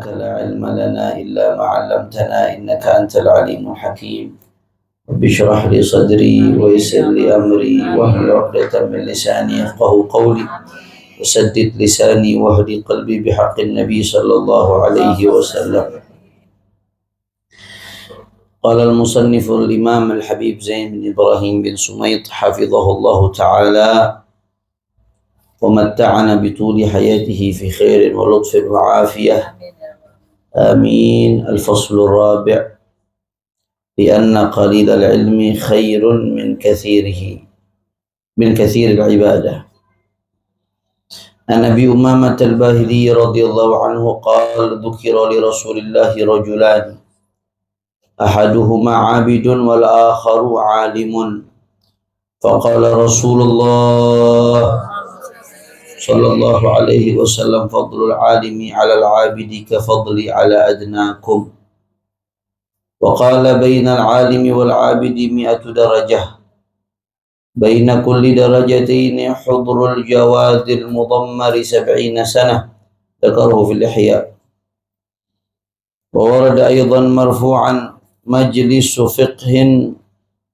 لا علم لنا إلا ما علمتنا إنك أنت العليم الحكيم. رب اشرح لي صدري ويسر لي أمري واحلل عقدة من لساني يفقهوا قولي وسدد لساني واهد قلبي بحق النبي صلى الله عليه وسلم. قال المصنف الإمام الحبيب زين بن إبراهيم بن سميط حفظه الله تعالى: ومتعنا بطول حياته في خير ولطف وعافية، آمين. الفصل الرابع: لأن قليل العلم خير من كثير العبادة. عن أبي أمامة الباهلي رضي الله عنه قال: ذكر لرسول الله رجلان أحدهما عابد والآخر عالم، فقال رسول الله صلى الله عليه وسلم: فضل العالم على العابد كفضلي على أدناكم. وقال: بين العالم والعابد 100 درجة، بين كل درجتين حضر الجواد المضمر 70 سنة، ذكره في الإحياء. وورد أيضا مرفوعا: مجلس فقه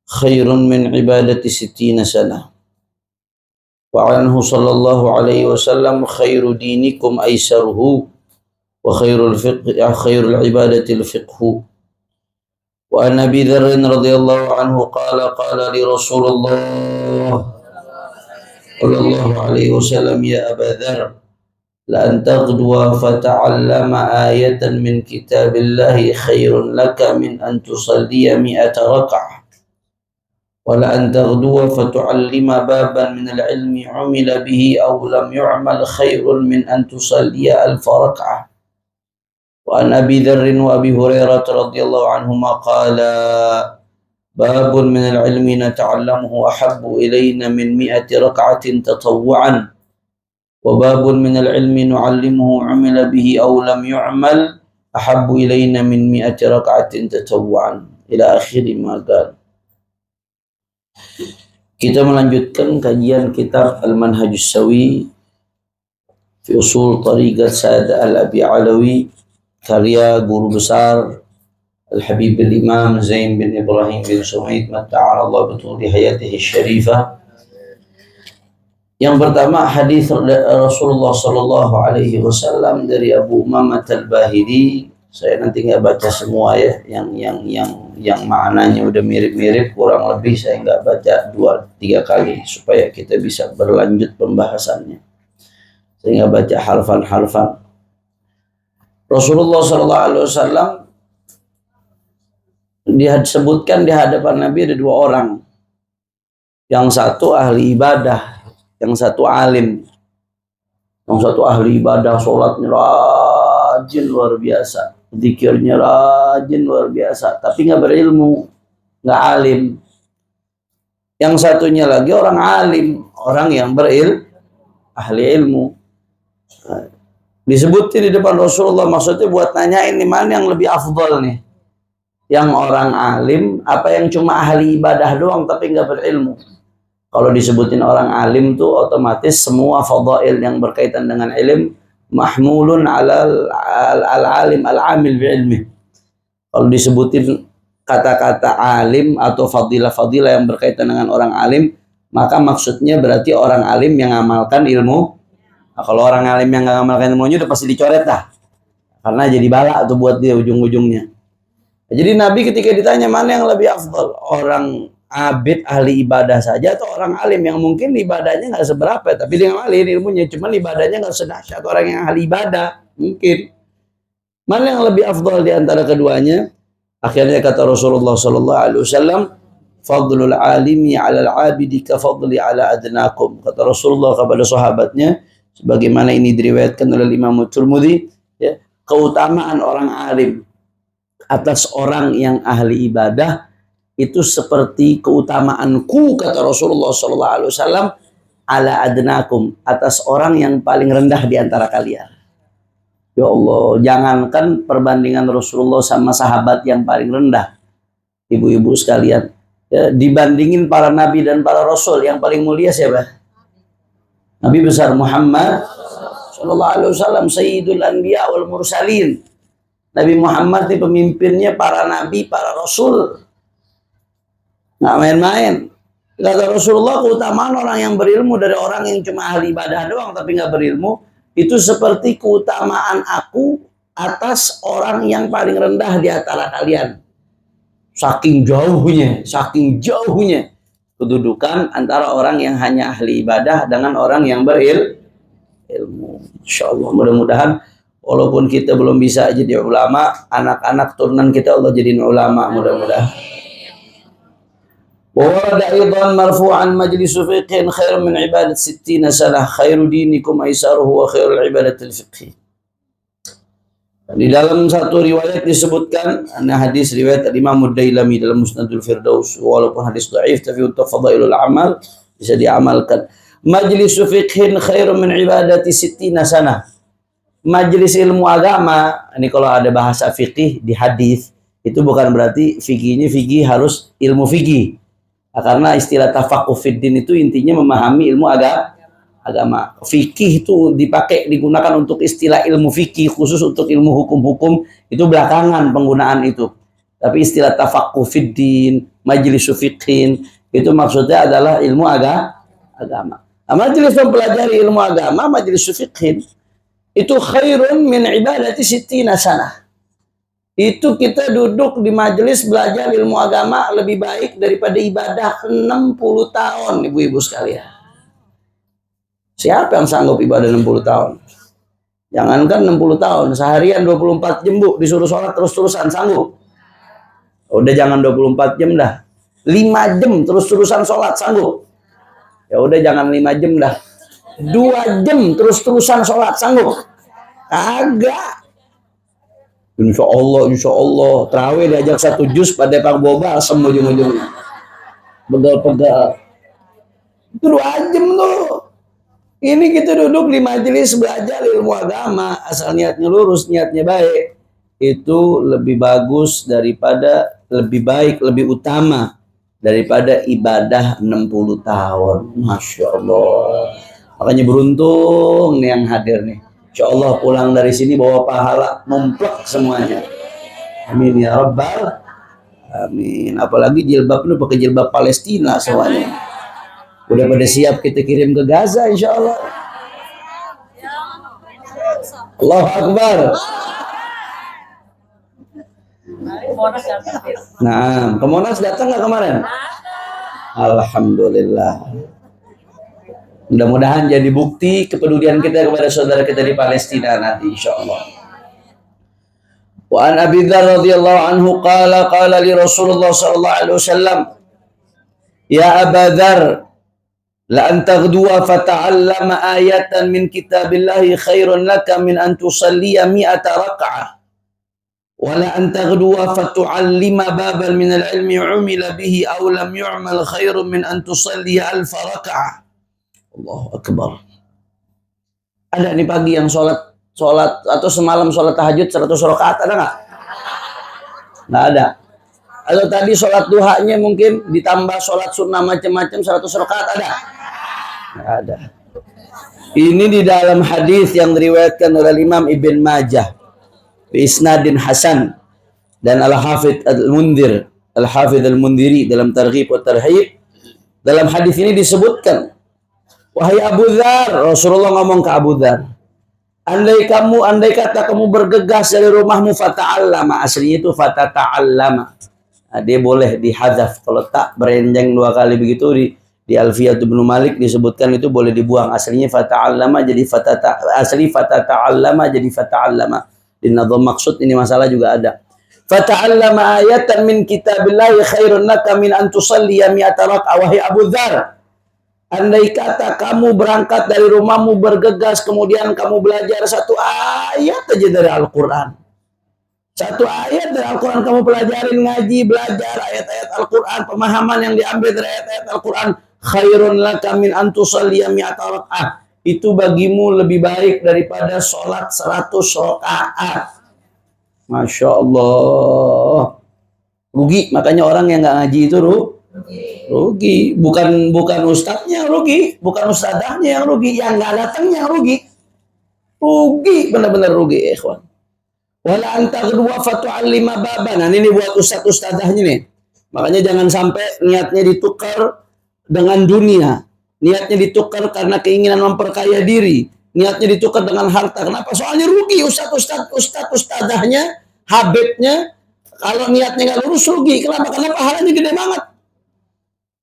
خير من عبادة 60 سنة. وعنه صلى الله عليه وسلم: خير دينكم أيسره، خير العبادة الفقه. وعن أبي ذر رضي الله عنه قال: قال لرسول الله صلى الله عليه وسلم: يا أبا ذر، لأن تغدو فتعلم آية من كتاب الله خير لك من أن تصلي 100 ركعة، ولأن تغدو فتعلم بابا من العلم عمل به أو لم يعمل خير من أن تصلي 1000 ركعة. وعن أبي ذر وأبي هريرة رضي الله عنهما قال: باب من العلم نتعلمه أحب إلينا من 100 ركعة تطوعا، وباب من العلم نعلمه عمل به أو لم يعمل أحب إلينا من 100 ركعة تطوعا، إلى آخر ما قال. Kita melanjutkan kajian kitab Al-Manhajus Sawi fi Usul Tariqat Sa'ad Al-Abi Alawi, karya guru besar Al-Habib Al-Imam Zain bin Ibrahim bin Sumait matta'ala Allah betul di hayatihi syarifah. Yang pertama, hadis Rasulullah sallallahu alaihi wasallam dari Abu Umamah Al-Bahili. Saya nanti nggak baca semua ya, yang maknanya udah mirip-mirip kurang lebih saya nggak baca 2-3 kali supaya kita bisa berlanjut pembahasannya. Saya nggak baca harfan-harfan. Rasulullah sallallahu alaihi wasallam disebutkan di hadapan Nabi ada 2 orang. Yang satu ahli ibadah, yang satu alim. Yang satu ahli ibadah, sholatnya rajin luar biasa, zikirnya rajin luar biasa, tapi nggak berilmu, nggak alim. Yang satunya lagi orang alim, orang yang ahli ilmu. Disebutin di depan Rasulullah, maksudnya buat nanyain nih mana yang lebih afdal nih, yang orang alim apa yang cuma ahli ibadah doang tapi nggak berilmu. Kalau disebutin orang alim tuh otomatis semua fadail yang berkaitan dengan ilm mahmulun ala al-alim al-amil bi'ilmi. Kalau disebutin kata-kata alim atau fadilah-fadilah yang berkaitan dengan orang alim, maka maksudnya berarti orang alim yang ngamalkan ilmu. Nah, kalau orang alim yang nggak ngamalkan ilmunya udah pasti dicoret dah, karena jadi bala tuh buat dia ujung-ujungnya. Jadi Nabi ketika ditanya mana yang lebih afdal, orang abid ahli ibadah saja atau orang alim yang mungkin ibadahnya nggak seberapa tapi dia ngamalin ilmunya, cuman ibadahnya nggak sedahsyat orang yang ahli ibadah, mungkin mana yang lebih afdal di antara keduanya? Akhirnya kata Rasulullah sallallahu alaihi wasallam, fadlul alimi 'ala al-'abidi ka fadli 'ala adnakum. Kata Rasulullah kepada sahabatnya, sebagaimana ini diriwayatkan oleh Imam Tirmidzi, ya, keutamaan orang alim atas orang yang ahli ibadah itu seperti keutamaanku, kata Rasulullah sallallahu alaihi wasallam, ala adnakum, atas orang yang paling rendah di antara kalian. Ya Allah, jangankan perbandingan Rasulullah sama sahabat yang paling rendah, ibu-ibu sekalian, ya, dibandingin para nabi dan para rasul yang paling mulia siapa? Nabi besar Muhammad sallallahu alaihi wasallam, sayyidul anbiya wal mursalin. Nabi Muhammad ini pemimpinnya para nabi, para rasul. Nggak main-main. Kata Rasulullah, keutamaan orang yang berilmu dari orang yang cuma ahli ibadah doang tapi nggak berilmu, itu seperti keutamaan aku atas orang yang paling rendah di antara kalian. Saking jauhnya kedudukan antara orang yang hanya ahli ibadah dengan orang yang berilmu. Insyaallah, mudah-mudahan walaupun kita belum bisa jadi ulama, anak-anak turunan kita Allah jadiin ulama, mudah-mudahan. وورد أيضا مرفوعا مجلس فقه خير من عبادة 60 سنة خير دينكم أيساره وخير العبادة الفقه. Di dalam satu riwayat disebutkan, hadis riwayat Imam Ad-Dailami dalam Musnadul Firdaus, walaupun hadis dhaif tapi untuk fadailul amal bisa diamalkan. Majlis fiqhin khairun min ibadati 60 sana. Majelis ilmu agama, ini kalau ada bahasa fikih di hadis itu bukan berarti fikihnya fikih harus ilmu fikih. Karena istilah tafaqquh fiddin itu intinya memahami ilmu agama. Fikih itu digunakan untuk istilah ilmu fikih, khusus untuk ilmu hukum-hukum itu belakangan penggunaan itu. Tapi istilah tafaqquh fiddin, majlis fiqhin itu maksudnya adalah ilmu agama. Nah, majelis mempelajari ilmu agama, majlis fiqhin itu khairun min ibadati 60 sanah. Itu kita duduk di majelis belajar ilmu agama lebih baik daripada ibadah 60 tahun, ibu-ibu sekalian. Siapa yang sanggup ibadah 60 tahun? Jangankan 60 tahun, seharian 24 jam bu, disuruh sholat terus-terusan, sanggup? Udah jangan 24 jam dah. 5 jam terus-terusan sholat, sanggup? Ya udah jangan 5 jam dah. 2 jam terus-terusan sholat, sanggup? Agak. Insya Allah, terawih diajak 1 juz pada Pak Boba, asem ujung-ujungnya. Pegal-pegal. Itu 2 jam loh. Ini kita duduk di majelis belajar ilmu agama, asal niatnya lurus, niatnya baik. Itu lebih bagus daripada, lebih baik, lebih utama daripada ibadah 60 tahun. Masya Allah. Makanya beruntung nih yang hadir nih. Insya Allah pulang dari sini bawa pahala numplek semuanya. Amin ya Rabbal. Amin. Apalagi jilbab itu pakai jilbab Palestina semuanya. Udah pada siap kita kirim ke Gaza insya Allah. Allahu Akbar. Nah, ke Monas datang nggak kemarin? Alhamdulillah. Mudah-mudahan jadi bukti kepedulian kita kepada saudara kita di Palestina nanti insyaallah. Wa an Abi Dzar radhiyallahu anhu qala li Rasulullah sallallahu alaihi wasallam, ya Aba Dzar, la an taghduwa fata'allama ayatan min kitabillahi khairun laka min an tusalliya 100 rak'ah. Wa la an taghduwa fatu'allima baban min al-ilmi 'umila bihi aw lam yu'mal khairun min an tusalliya 1000 rak'ah. Allahu Akbar. Ada nih pagi yang sholat atau semalam sholat tahajud 100 rakaat, ada nggak? Nggak ada. Atau tadi sholat duhanya mungkin ditambah sholat sunnah macam-macam 100 rakaat, ada? Nggak ada. Ini di dalam hadis yang diriwayatkan oleh Imam Ibn Majah bi isnadin hasan dan Al-Hafidz Al-Mundhiri dalam Targhib wa Tarhib. Dalam hadis ini disebutkan, wahai Abu Dzar, Rasulullah ngomong ke Abu Dzar, andai kata kamu bergegas dari rumahmu fata'allama, aslinya itu fatata'allama. Nah, dia boleh dihadzaf, kalau tak berenjeng 2 kali begitu di Alfiyah Ibnu Malik disebutkan itu boleh dibuang. Aslinya fata'allama jadi fatata'allama jadi fata'allama. Di Nadham Maqsud ini masalah juga ada. Fata'allama ayatan min kitabillahi khairun laka min an tusalliya 100 rak'ah. Wahai Abu Dzar, andai kata kamu berangkat dari rumahmu bergegas, kemudian kamu belajar 1 ayat aja dari Al-Quran. 1 ayat dari Al-Quran kamu pelajarin, ngaji, belajar ayat-ayat Al-Quran, pemahaman yang diambil dari ayat-ayat Al-Quran. Khairun laka min an tusalliya 100 rak'ah. Itu bagimu lebih baik daripada sholat 100 rakaat. Masya Allah. Rugi, makanya orang yang nggak ngaji itu rugi. Bukan ustadznya yang rugi, bukan ustadzahnya yang rugi, yang nggak datangnya yang rugi. Rugi, benar-benar rugi, ikhwan. Wala anta kedua fatu'allima baban. Nah, ini buat ustadz-ustadzahnya nih. Makanya jangan sampai niatnya ditukar dengan dunia. Niatnya ditukar karena keinginan memperkaya diri. Niatnya ditukar dengan harta. Kenapa? Soalnya rugi ustadz-ustadzahnya, habibnya. Kalau niatnya nggak lurus rugi. Kenapa? Karena pahalanya gede banget.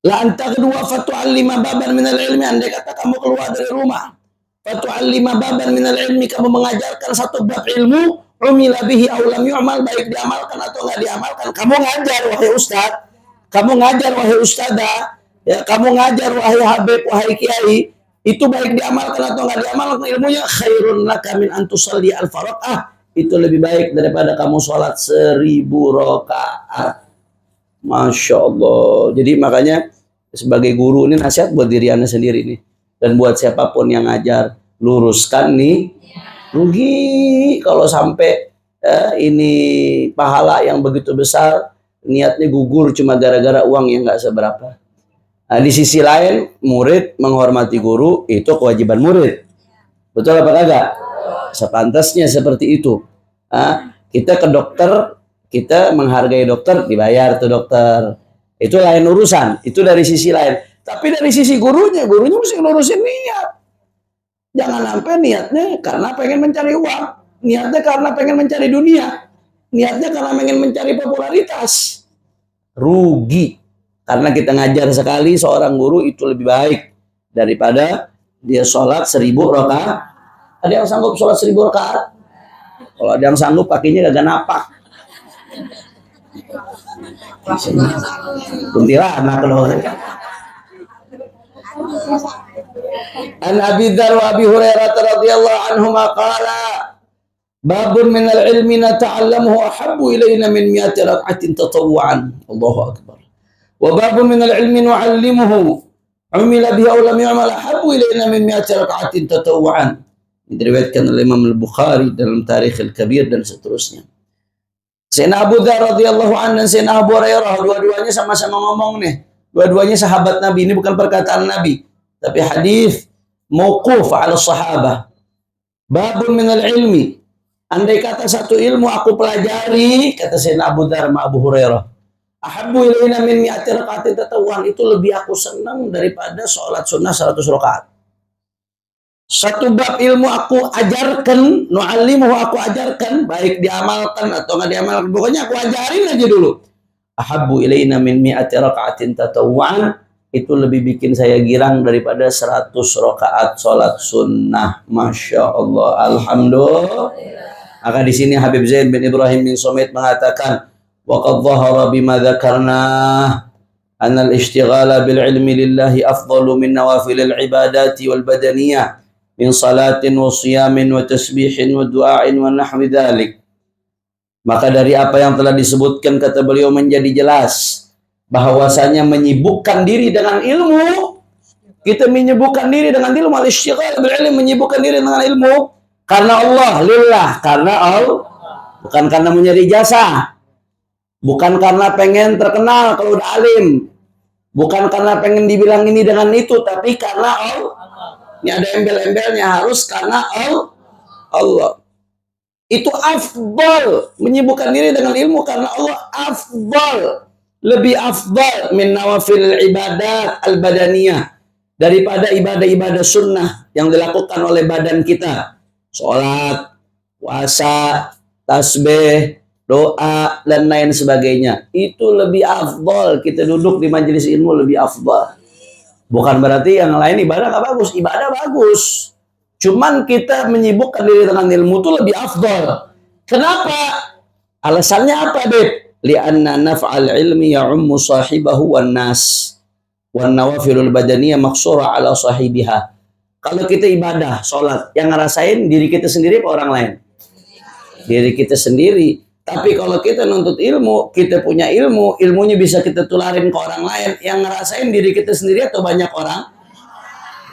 La anta kedua fatu'allima baban minal ilmi. Andai kata kamu keluar dari rumah, fatu'allima baban minal ilmi, kamu mengajarkan satu bab ilmu, umila bihi aw lam yu'mal, baik diamalkan atau nggak diamalkan, kamu ngajar wahai ustaz, kamu ngajar wahai ustadzah, ya, kamu ngajar wahai habib, wahai kiai, itu baik diamalkan atau nggak diamalkan ilmunya, khairun laka min an tusalli alfa rakaah, itu lebih baik daripada kamu sholat 1000 rakaat. Masya Allah. Jadi makanya sebagai guru ini nasihat buat diri Anda sendiri nih, dan buat siapapun yang ngajar, luruskan nih. Rugi kalau sampai ini pahala yang begitu besar, niatnya gugur cuma gara-gara uang yang nggak seberapa. Nah, di sisi lain, murid menghormati guru itu kewajiban murid. Betul apa kagak? Sepantasnya seperti itu. Nah, kita ke dokter, kita menghargai dokter, dibayar tuh dokter. Itu lain urusan, itu dari sisi lain. Tapi dari sisi gurunya mesti ngurusin niat. Jangan sampai niatnya karena pengen mencari uang, niatnya karena pengen mencari dunia, niatnya karena pengen mencari popularitas. Rugi. Karena kita ngajar sekali, seorang guru itu lebih baik daripada dia sholat 1000 rakaat. Ada yang sanggup sholat 1000 rakaat? Kalau ada yang sanggup, kakinya gak napak. Kuntilanak loh. An Abi Dzar wa Abi Hurairah radhiyallahu anhuma qala babun min al-ilmi nata'allamuhu ahabbu ilayna min 100 rak'atin tatawwu'an. Allahu akbar. Wa babun min al-ilmi nu'allimuhu umila bihi aw lam yu'mal ahabbu ilayna min 100 rak'atin tatawwu'an. Diriwayatkan oleh Imam Al-Bukhari dalam Tarikh Al-Kabir dan seterusnya. Sayyidina Abu Dzar radhiyallahu anhu dan Sayyidina Abu Hurairah, dua-duanya sama-sama ngomong nih. Dua-duanya sahabat Nabi, ini bukan perkataan Nabi, tapi hadis mauquf ala sahabah. Babun minal ilmi. Andai kata satu ilmu aku pelajari, kata Sayyidina Abu Dzar sama Abu Hurairah, ahabbu ilaina min 100 raka'atin tatawwu'an, itu lebih aku senang daripada sholat sunnah 100 rakaat. Satu bab ilmu aku ajarkan, nu'allimuhu aku ajarkan, baik diamalkan atau nggak diamalkan, pokoknya aku ajarin aja dulu. Ahabbu ilaina min 100 raka'atin tatawwu'an, itu lebih bikin saya girang daripada 100 rakaat sholat sunnah. Masya Allah, alhamdulillah. Maka di sini Habib Zain bin Ibrahim bin Somit mengatakan, waqad dhahara bima dzakarna anna al-ishtighala bil ilmi lillahi afdalu min nawafilil ibadati wal badaniyah min salatin wa siyamin wa tasbihin wa du'ain wa nahwi dzalik. Maka dari apa yang telah disebutkan, kata beliau, menjadi jelas bahwasanya menyibukkan diri dengan ilmu, kita menyibukkan diri dengan ilmu, al-ishtighal bil ilmi, menyibukkan diri dengan ilmu karena Allah, lillah, karena Allah, bukan karena mencari jasa, bukan karena pengen terkenal kalau udah alim, bukan karena pengen dibilang ini dengan itu, tapi karena Allah. Ini ada embel-embelnya, harus karena Allah. Itu afdal, menyibukkan diri dengan ilmu karena Allah afdal, lebih afdal min nawafil ibadat al-badaniyah, daripada ibadah-ibadah sunnah yang dilakukan oleh badan kita. Sholat, puasa, tasbih, doa, dan lain sebagainya. Itu lebih afdal, kita duduk di majelis ilmu lebih afdal. Bukan berarti yang lain ibadah gak bagus, ibadah bagus. Cuman kita menyibukkan diri dengan ilmu itu lebih afdal. Kenapa? Alasannya apa, Beb? Lianna naf'al ilmi ya'ummu sahibahu wan nas. Wan nawafilul badaniyah maksura ala sahibiha. Kalau kita ibadah, sholat, yang ngerasain diri kita sendiri apa orang lain? Diri kita sendiri. Tapi kalau kita nuntut ilmu, kita punya ilmu, ilmunya bisa kita tularin ke orang lain. Yang ngerasain diri kita sendiri atau banyak orang?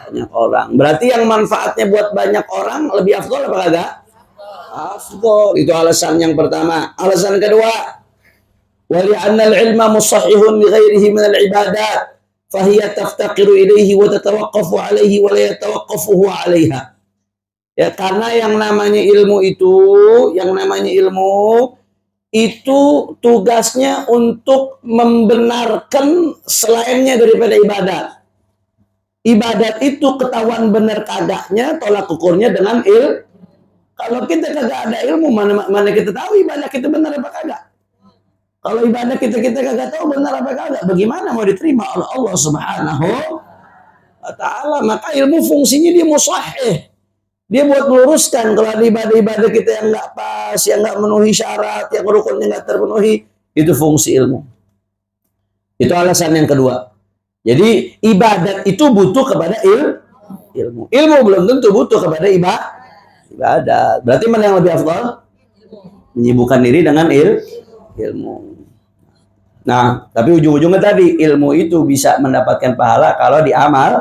Banyak orang. Berarti yang manfaatnya buat banyak orang lebih afdol apa kagak? Afdol. Itu alasan yang pertama. Alasan kedua, wali annal ilma musahihun li ghairihi min al-ibadat, fahiya taftaqiru ilaihi wa tatawaqqafu alaihi wa la yatawaqqafuhu alaiha. Ya, karena yang namanya ilmu itu tugasnya untuk membenarkan selainnya daripada ibadat. Ibadat itu ketahuan benar kagaknya, tolak ukurnya dengan ilmu. Kalau kita kagak ada ilmu, mana kita tahu ibadah kita benar apa kagak? Kalau ibadah kita kagak tahu benar apa kagak, bagaimana mau diterima oleh Allah Subhanahu wa Ta'ala? Maka ilmu fungsinya dia musahih. Dia buat meluruskan kalau ada ibadah-ibadah kita yang nggak pas, yang nggak memenuhi syarat, yang rukunnya nggak terpenuhi, itu fungsi ilmu. Itu alasan yang kedua. Jadi ibadat itu butuh kepada ilmu. Ilmu belum tentu butuh kepada ibadat. Berarti mana yang lebih afdal? Menyibukkan diri dengan ilmu. Nah, tapi ujung-ujungnya tadi ilmu itu bisa mendapatkan pahala kalau diamalkan.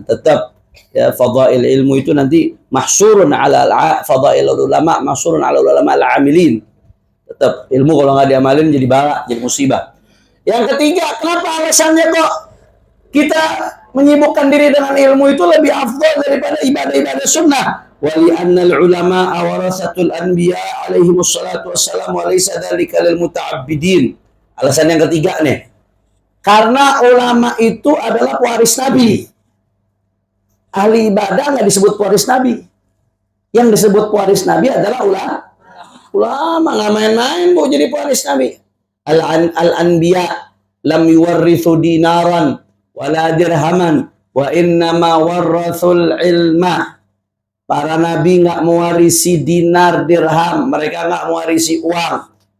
Tetap ya, fadail ilmu itu nanti mahsurun ala fadail ulama, mahsurun ala ulama al-amilin. Tetap ilmu kalau nggak diamalin jadi bala, jadi musibah. Yang ketiga, kenapa alasannya kok kita menyibukkan diri dengan ilmu itu lebih afdal daripada ibadah-ibadah sunnah? Wali annal ulama awarasatul anbiya alaihi wassalatu wassalam wa laysa dzalika lil muta'abbidin. Alasan yang ketiga nih. Karena ulama itu adalah pewaris Nabi. Ahli ibadah nggak disebut pewaris Nabi. Yang disebut pewaris Nabi adalah ulama. Nggak main-main bu jadi pewaris Nabi. Al-anbiya lam yuwarrithu dinaran wala dirhaman wa innama warrathul ilma. Para nabi nggak mewarisi dinar dirham, mereka nggak mewarisi uang,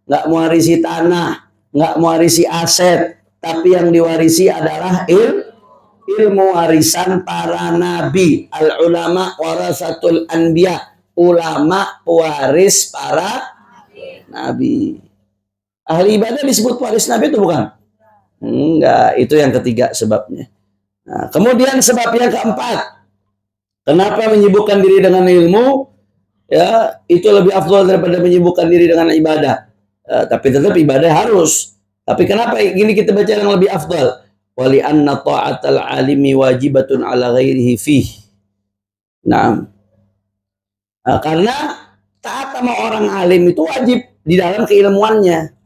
nggak mewarisi tanah, nggak mewarisi aset, tapi yang diwarisi adalah ilmu warisan para nabi. Al ulama warasatul anbiya, ulama pewaris para nabi. Ahli ibadah disebut pewaris nabi itu bukan? Enggak, itu yang ketiga sebabnya. Nah, kemudian sebab yang keempat, kenapa menyibukkan diri dengan ilmu? Ya, itu lebih afdal daripada menyibukkan diri dengan ibadah. Tapi tetap ibadah harus. Tapi kenapa gini kita baca yang lebih afdal? Wali anna ta'atal alimi wajibatun ala ghairihi fih. Nah, karena taat sama orang alim itu wajib di dalam keilmuannya.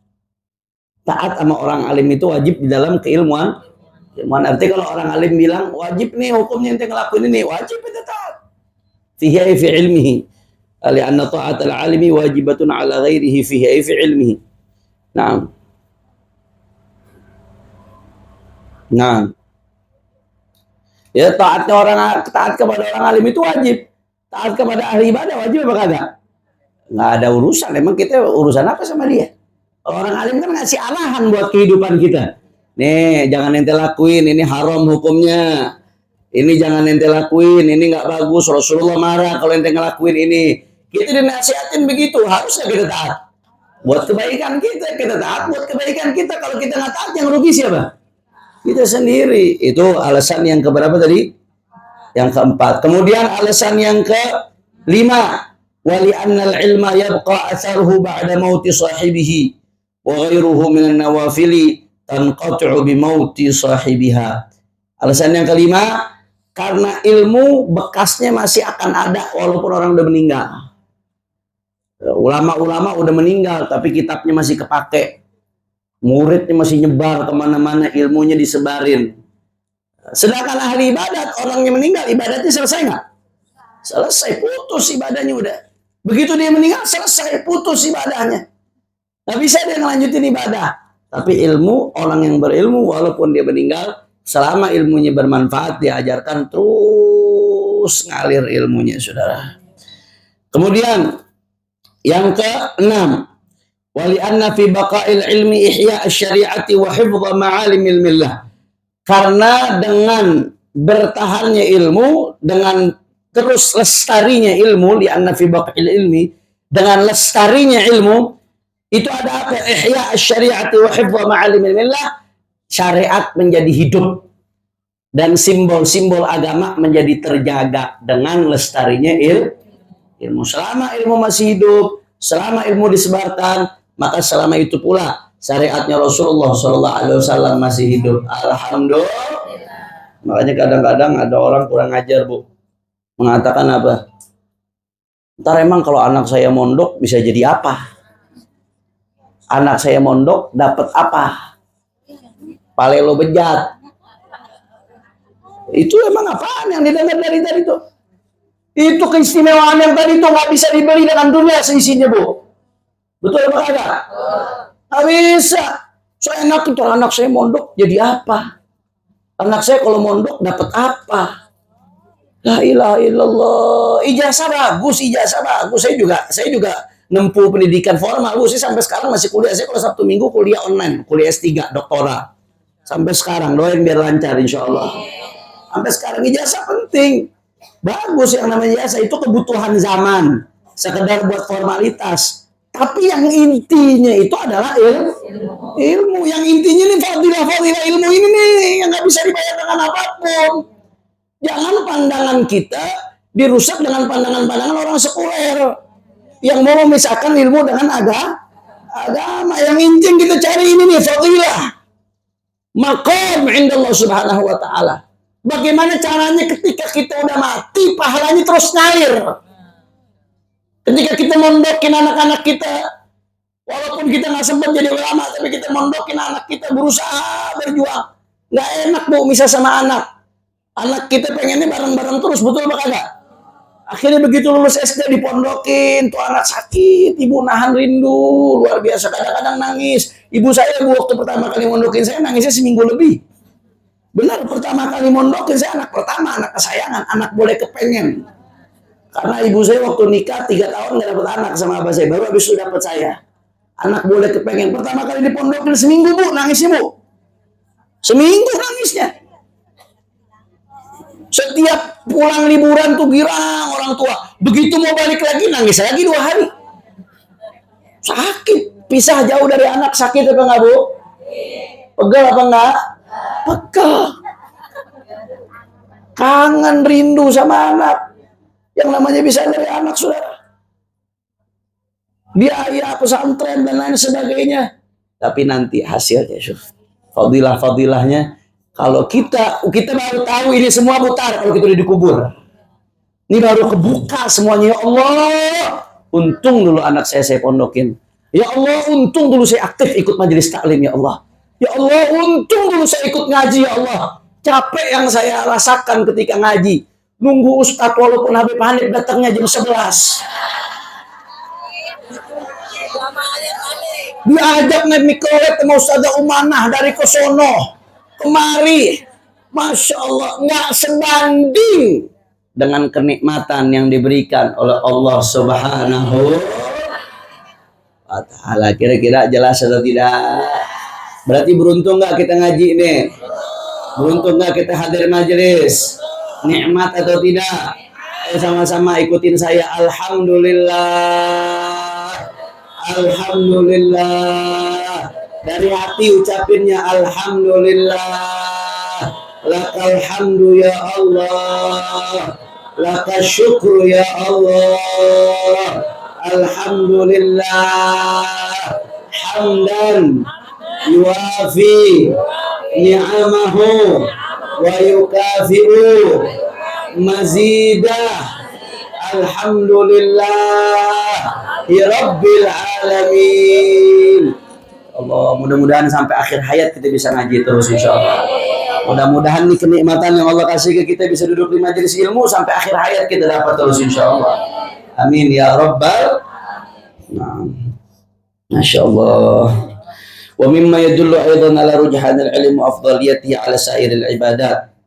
Taat sama orang alim itu wajib di dalam keilmuan. Artinya kalau orang alim bilang wajib nih hukumnya ente ngelakuin ini, wajib itu taat. Fihi fi ilmihi. Li'anna ta'atal alimi wajibatun ala ghairihi fihi fi ilmihi. Nah. Ya taat kepada orang alim itu wajib. Taat kepada ahli ibadah wajib apa kagak? Nggak ada urusan. Emang kita urusan apa sama dia? Orang alim kan ngasih arahan buat kehidupan kita. Nih, jangan ente lakuin, ini haram hukumnya. Ini jangan ente lakuin, ini nggak bagus. Rasulullah marah kalau ente ngelakuin ini. Kita dinasihatin begitu, harusnya kita taat. Buat kebaikan kita taat. Buat kebaikan kita, kalau kita nggak taat, yang rugi siapa? Kita sendiri. Itu alasan yang keberapa tadi? Yang keempat. Kemudian alasan yang kelima. Wali annal ilma yabqa atharuhu ba'da mauti sahibihi. Wa ghairuhu minan nawafili tanqatu'u bimauti sahibiha. Alasan yang kelima, karena ilmu bekasnya masih akan ada walaupun orang udah meninggal. Ulama-ulama udah meninggal tapi kitabnya masih kepake, muridnya masih nyebar kemana-mana, ilmunya disebarin. Sedangkan ahli ibadat, orangnya meninggal, ibadatnya selesai nggak? Selesai, putus ibadahnya udah. Begitu dia meninggal, selesai, putus ibadahnya. Nggak bisa dia ngelanjutin ibadah. Tapi ilmu, orang yang berilmu walaupun dia meninggal, selama ilmunya bermanfaat, diajarkan terus ngalir ilmunya, saudara. Kemudian yang keenam, wali anna fi baqa'il ilmi ihya asy-syari'ati wa hifdha ma'alimil millah. Karena dengan bertahannya ilmu, dengan terus lestarinya ilmu, li anna fi baqa'il ilmi, dengan lestarinya ilmu, itu ada apa? Ihya asy-syari'ati wa hifdha ma'alimil millah. Syariat menjadi hidup dan simbol-simbol agama menjadi terjaga dengan lestarinya ilmu. Selama ilmu masih hidup, selama ilmu disebarkan, maka selama itu pula syariatnya Rasulullah SAW masih hidup. Alhamdulillah. Makanya kadang-kadang ada orang kurang ajar, Bu. Mengatakan apa? Ntar emang kalau anak saya mondok bisa jadi apa? Anak saya mondok dapat apa? Palelo bejat. Itu emang apaan yang didengar dari tadi itu? Itu keistimewaan yang tadi itu nggak bisa dibeli dengan dunia seisinya, Bu. Betul apa kagak? Nggak bisa. So enak itu anak saya mondok jadi apa? Anak saya kalau mondok dapat apa? La ilaha illallah. Ijazah bagus. Saya juga nempuh pendidikan formal. Bu, saya sampai sekarang masih kuliah. Saya kalau Sabtu Minggu kuliah online, kuliah S3, doktoral. Sampai sekarang doain biar lancar insya Allah. Sampai sekarang ijazah penting. Bagus yang namanya ijazah itu kebutuhan zaman. Sekedar buat formalitas. Tapi yang intinya itu adalah ilmu. Yang intinya nih fadilah ilmu ini nih yang nggak bisa dibayar dengan apapun. Jangan pandangan kita dirusak dengan pandangan-pandangan orang sekuler yang mau memisahkan ilmu dengan agama. Yang intim kita cari ini nih fadilah, maqam indallah subhanahu wa ta'ala. Bagaimana caranya ketika kita udah mati pahalanya terus ngalir. Ketika kita mondokin anak-anak kita, walaupun kita nggak sempat jadi ulama, tapi kita mondokin anak kita, berusaha berjuang. Nggak enak Bu misah sama anak. Anak kita pengennya bareng-bareng terus, betul apa kagak? Akhirnya begitu lulus SD dipondokin, tuh anak sakit, ibu nahan rindu, luar biasa, kadang-kadang nangis. Ibu saya waktu pertama kali mondokin saya nangisnya seminggu lebih. Benar, pertama kali mondokin saya anak pertama, anak kesayangan, anak boleh kepengen. Karena ibu saya waktu nikah 3 tahun gak dapat anak sama abah saya, baru habis itu dapat saya. Anak boleh kepengen, pertama kali dipondokin seminggu Bu, nangisnya Bu. Seminggu nangisnya. Setiap pulang liburan tuh girang orang tua. Begitu mau balik lagi nangis lagi 2 hari. Sakit. Pisah jauh dari anak sakit apa enggak Bu? Pegel apa enggak? Pegel. Kangen rindu sama anak. Yang namanya bisa dari anak saudara. Biaya pesantren dan lain sebagainya. Tapi nanti hasilnya fadilah-fadilahnya. Kalau kita baru tahu ini semua mutar kalau kita udah dikubur. Ini baru kebuka semuanya. Ya Allah, untung dulu anak saya pondokin. Ya Allah, untung dulu saya aktif ikut majelis taklim ya Allah. Ya Allah, untung dulu saya ikut ngaji ya Allah. Capek yang saya rasakan ketika ngaji. Nunggu ustadz walaupun Habib Hanif datangnya jam 11. Diajak naik mikrolet sama Ustazah Umanah dari Kosono. Kemari, Masya Allah, nggak sebanding dengan kenikmatan yang diberikan oleh Allah Subhanahu wa Ta'ala. Kira-kira jelas atau tidak? Berarti beruntung nggak kita ngaji nih? Beruntung nggak kita hadir majelis? Nikmat atau tidak? Sama-sama ikutin saya. Alhamdulillah, Alhamdulillah. Dari hati ucapinnya alhamdulillah. Lakal hamdu ya Allah. Lakal syukru ya Allah. Alhamdulillah. Hamdan yuafi ni'amahu wa yukafi'u mazidah. Alhamdulillah ya Rabbil alamin. Allah, mudah-mudahan sampai akhir hayat kita bisa ngaji terus insya Allah. Mudah-mudahan nih kenikmatan yang Allah kasih ke kita bisa duduk di majelis ilmu sampai akhir hayat kita dapat terus insya Allah. Amin ya Rabbal. Nah, Masya Allah. Wa mimma yadullu aidan ala rujhan al-ilm wa afdaliyatihi ala sa'ir al-ibadat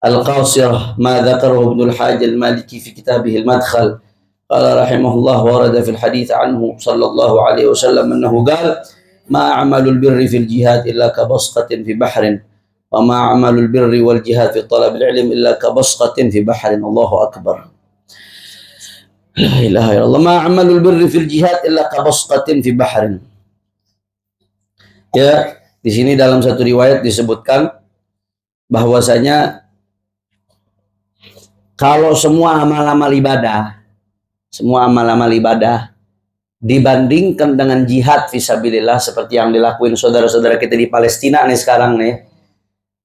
al-qasirah ma dzakarahu Ibnu al-Hajj al-Maliki fi kitabih al-Madkhal. Qala rahimahullah warada fil hadits anhu sallallahu alaihi wasallam annahu qala ma amalul birri fil jihad illa kabasqatin fi bahrin wa ma amalul birri wal jihad fi talab al-ilm illa kabasqatin fi bahrin. Allahu akbar. La ilaha illallah. Ma amalul birri fil jihad illa kabasqatin fi bahrin. Ya, di sini dalam satu riwayat disebutkan bahwasanya kalau semua amal-amal ibadah dibandingkan dengan jihad fisabilillah seperti yang dilakuin saudara-saudara kita di Palestina nih sekarang nih,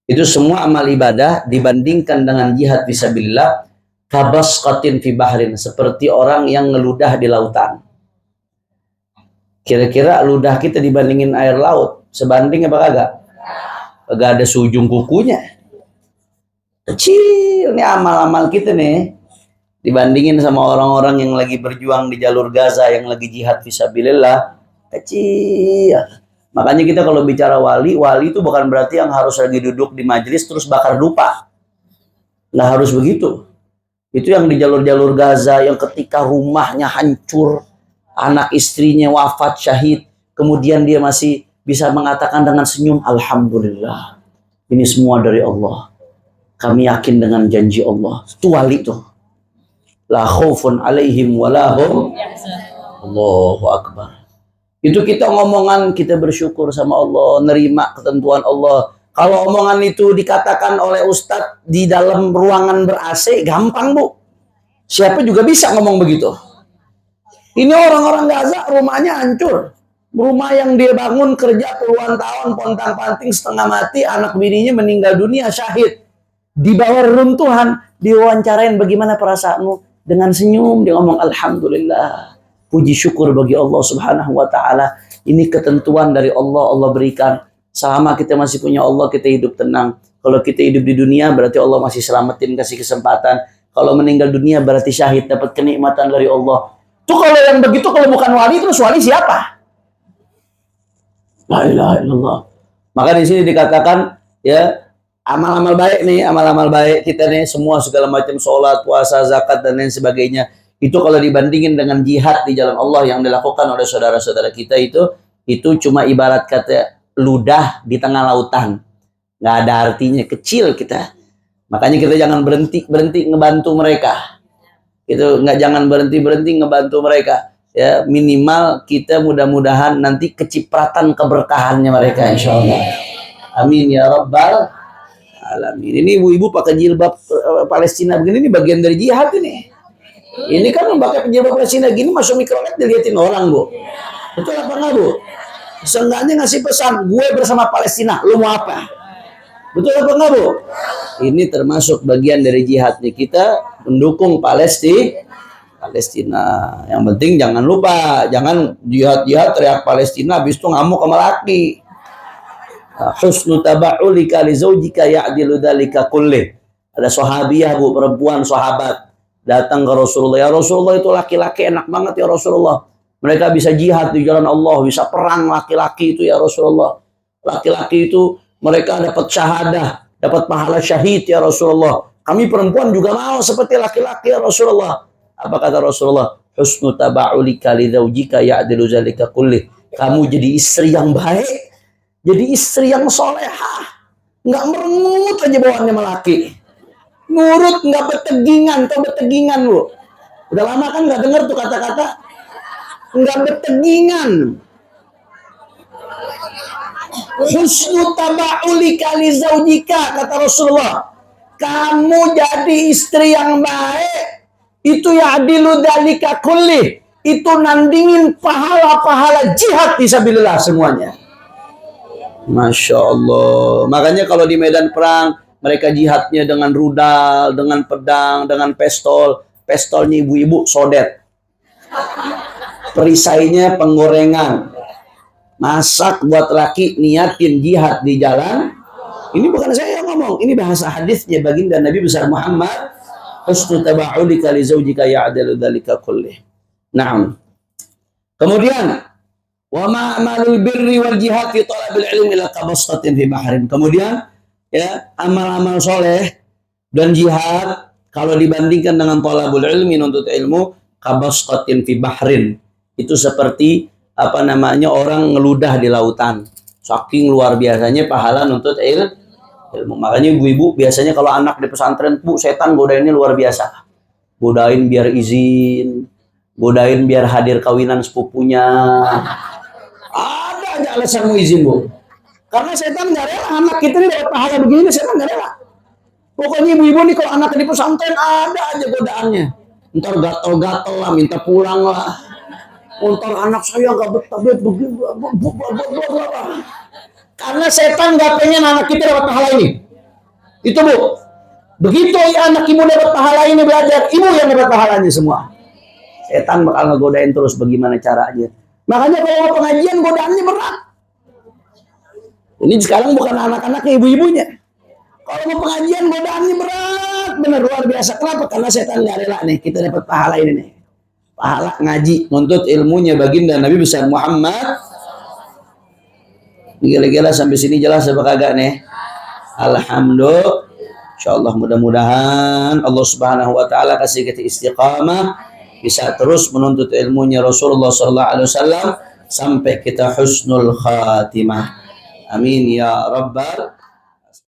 itu semua amal ibadah dibandingkan dengan jihad fisabilillah Kabasqatin fi bahrin, seperti orang yang ngeludah di lautan. Kira-kira ludah kita dibandingin air laut sebanding apa kagak? Kagak ada seujung kukunya. Kecil nih amal-amal kita nih dibandingin sama orang-orang yang lagi berjuang di jalur Gaza, yang lagi jihad fisabilillah. Kecil. Makanya kita kalau bicara wali itu bukan berarti yang harus lagi duduk di majelis terus bakar dupa. Nggak harus begitu. Itu yang di jalur-jalur Gaza, yang ketika rumahnya hancur, anak istrinya wafat syahid, kemudian dia masih bisa mengatakan dengan senyum, alhamdulillah, ini semua dari Allah. Kami yakin dengan janji Allah. Itu wali tuh. La khaufun alaihim walahum. Allahu Akbar. Itu kita ngomongan, kita bersyukur sama Allah, nerima ketentuan Allah. Kalau omongan itu dikatakan oleh Ustadz di dalam ruangan ber-AC, gampang bu. Siapa juga bisa ngomong begitu. Ini orang-orang Gaza rumahnya hancur. Rumah yang dia bangun kerja puluhan tahun, pontang-panting setengah mati, anak bininya meninggal dunia syahid. Di bawah reruntuhan, diwawancarain bagaimana perasaanmu. Dengan senyum dia ngomong alhamdulillah. Puji syukur bagi Allah Subhanahu wa taala. Ini ketentuan dari Allah, Allah berikan. Sama kita masih punya Allah, kita hidup tenang. Kalau kita hidup di dunia berarti Allah masih selamatin, kasih kesempatan. Kalau meninggal dunia berarti syahid, dapat kenikmatan dari Allah. Itu kalau yang begitu, kalau bukan wali, terus wali siapa? La ilaha illallah. Maka di sini dikatakan ya, amal-amal baik nih, amal-amal baik kita nih, semua segala macam sholat, puasa, zakat dan lain sebagainya. Itu kalau dibandingin dengan jihad di jalan Allah yang dilakukan oleh saudara-saudara kita itu cuma ibarat kata ludah di tengah lautan. Nggak ada artinya, kecil kita. Makanya kita jangan berhenti ngebantu mereka. Itu jangan berhenti ngebantu mereka. Ya, minimal kita mudah-mudahan nanti kecipratan keberkahannya mereka insyaallah. Amin ya rabbal alamin. Ini ibu-ibu pakai jilbab Palestina begini, ini bagian dari jihad ini. Ini kan pakai jilbab Palestina gini masuk mikrolet dilihatin orang bu. Betul apa enggak bu? Seenggaknya ngasih pesan, gue bersama Palestina, lu mau apa? Betul apa enggak bu? Ini termasuk bagian dari jihad nih, kita mendukung Palestina. Yang penting jangan lupa, jangan jihad teriak Palestina habis itu ngamuk sama laki. Husnu taba'ulika li zaujika ya'dilu dzalika kulli. Ada sahabiah bu, perempuan sahabat datang ke Rasulullah. Ya Rasulullah, itu laki-laki enak banget ya Rasulullah. Mereka bisa jihad di jalan Allah, bisa perang laki-laki itu ya Rasulullah. Laki-laki itu mereka dapat syahadah, dapat pahala syahid ya Rasulullah. Kami perempuan juga mau seperti laki-laki ya Rasulullah. Apa kata Rasulullah? Husnu taba'ulika li zaujika ya'dilu dzalika kulli. Kamu jadi istri yang baik, jadi istri yang solehah, nggak merengut aja bawaannya melaki. Nurut, nggak betegingan, atau betegingan lu. Udah lama kan nggak dengar tuh kata-kata, nggak betegingan. Husnu taba'ulika li zaujika, kata Rasulullah. Kamu jadi istri yang baik, itu ya'dilu dzalika kulli. Itu nandingin pahala-pahala jihad fisabilillah semuanya. Masya Allah. Makanya kalau di medan perang mereka jihadnya dengan rudal, dengan pedang, dengan pistol. Pistolnya ibu-ibu sodet. Perisainya penggorengan. Masak buat laki, niatin jihad di jalan. Ini bukan saya yang ngomong, ini bahasa hadisnya baginda Nabi besar Muhammad. Husnu taba'ulika li zaujika ya'dilu dzalika kulli. Naam. Kemudian wa ma'amalul birri wal jihad fi talabil ilmi ila kabasqatin fi bahrin. Kemudian ya, amal-amal soleh dan jihad kalau dibandingkan dengan talabul ilmi, nuntut ilmu, kabasqatin fi bahrin. Itu seperti apa namanya, orang ngeludah di lautan. Saking luar biasanya pahala nuntut ilmu. Makanya ibu-ibu biasanya kalau anak di pesantren, bu, setan godainnya luar biasa. Godain biar izin, godain biar hadir kawinan sepupunya. Ada aja alasan mau izin bu. Karena setan nggak rela anak kita ini dapat pahala begini, setan nggak rela. Pokoknya ibu-ibu nih kalau anak di pesantren ada aja godaannya. Ntar gatel-gatel lah, minta pulang lah. Ntar anak saya nggak betah begini. Karena setan nggak pengen anak kita dapat pahala ini. Itu bu. Begitu anak ibu dapat pahala ini belajar, ibu yang dapat pahalanya semua. Setan bakal ngegodain terus bagaimana caranya. Makanya kalau mau pengajian godaannya berat. Ini sekarang bukan anak-anaknya, ibu-ibunya. Kalau mau pengajian godaannya berat, benar luar biasa. Kenapa? Karena setan nggak rela nih kita dapat pahala ini nih. Pahala ngaji, nuntut ilmunya baginda Nabi besar Muhammad. Gila-gila sampai sini jelas apa kagak nih? Alhamdulillah. Insyaallah mudah-mudahan Allah Subhanahu wa taala kasih kita istiqamah, bisa terus menuntut ilmunya Rasulullah sallallahu alaihi wasallam sampai kita husnul khatimah. Amin ya rabbal